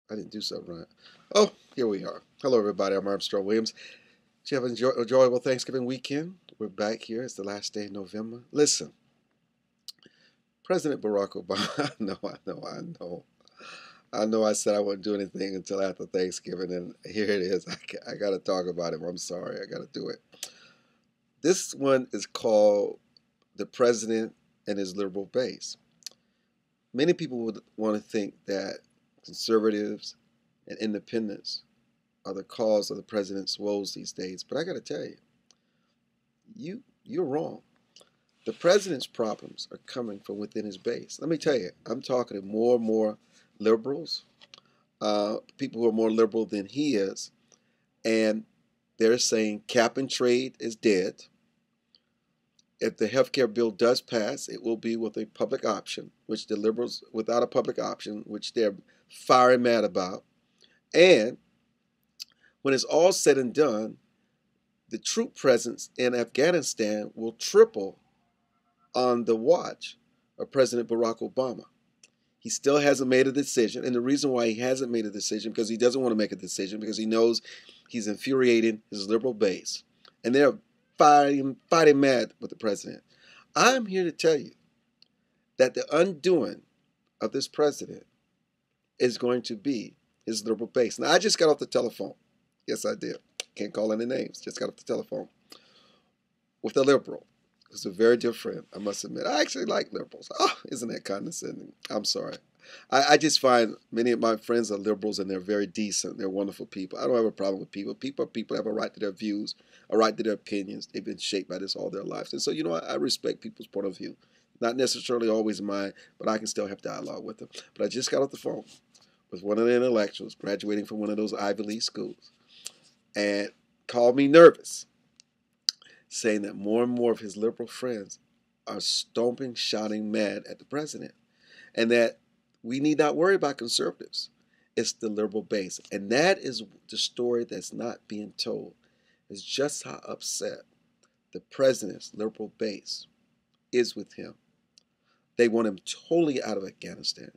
I didn't do something right. Oh, here we are. Hello, everybody. I'm Armstrong Williams. Did you have an enjoyable Thanksgiving weekend? We're back here. It's the last day of November. Listen, President Barack Obama. I know. I said I wouldn't do anything until after Thanksgiving, and here it is. I got to talk about him. I'm sorry. I got to do it. This one is called The President and His Liberal Base. Many people would want to think that conservatives and independents are the cause of the president's woes these days. But I got to tell you, you're wrong. The president's problems are coming from within his base. Let me tell you, I'm talking to more and more liberals, people who are more liberal than he is, and they're saying cap and trade is dead. If the health care bill does pass, it will be with a public option, which the liberals, without a public option, which they're fiery mad about. And when it's all said and done, the troop presence in Afghanistan will triple on the watch of President Barack Obama. He still hasn't made a decision, and the reason why he hasn't made a decision because he doesn't want to make a decision because he knows he's infuriating his liberal base, and they're fighting mad with the president. I'm here to tell you that the undoing of this president is going to be his liberal base. Now, I just got off the telephone. Yes, I did. Can't call any names. Just got off the telephone with a liberal. It's a very dear friend, I must admit. I actually like liberals. Oh, isn't that condescending? I'm sorry. I just find many of my friends are liberals and they're very decent. They're wonderful people. I don't have a problem with people. People have a right to their views, a right to their opinions. They've been shaped by this all their lives. And so, I respect people's point of view. Not necessarily always mine, but I can still have dialogue with them. But I just got off the phone with one of the intellectuals graduating from one of those Ivy League schools and called me nervous, saying that more and more of his liberal friends are stomping, shouting mad at the president, and that we need not worry about conservatives. It's the liberal base. And that is the story that's not being told. It's just how upset the president's liberal base is with him. They want him totally out of Afghanistan,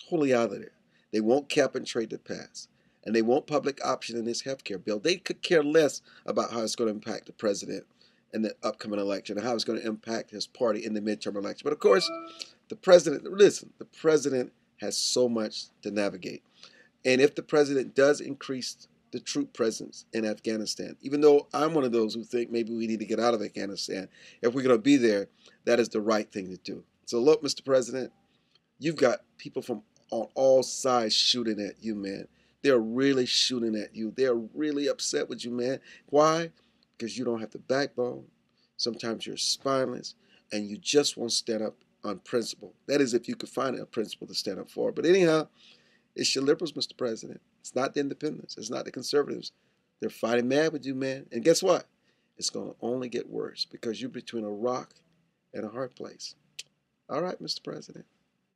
totally out of there. They won't cap and trade to pass. And they want public option in this health care bill. They could care less about how it's going to impact the president in the upcoming election and how it's going to impact his party in the midterm election. But of course, the president has so much to navigate. And if the president does increase the troop presence in Afghanistan, even though I'm one of those who think maybe we need to get out of Afghanistan, if we're going to be there, that is the right thing to do. So look, Mr. President, you've got people from on all sides shooting at you, man. They're really shooting at you. They're really upset with you, man. Why? Because you don't have the backbone. Sometimes you're spineless, and you just won't stand up on principle. That is, if you could find a principle to stand up for. But anyhow, it's your liberals, Mr. President. It's not the independents. It's not the conservatives. They're fighting mad with you, man. And guess what? It's going to only get worse because you're between a rock and a hard place. All right, Mr. President.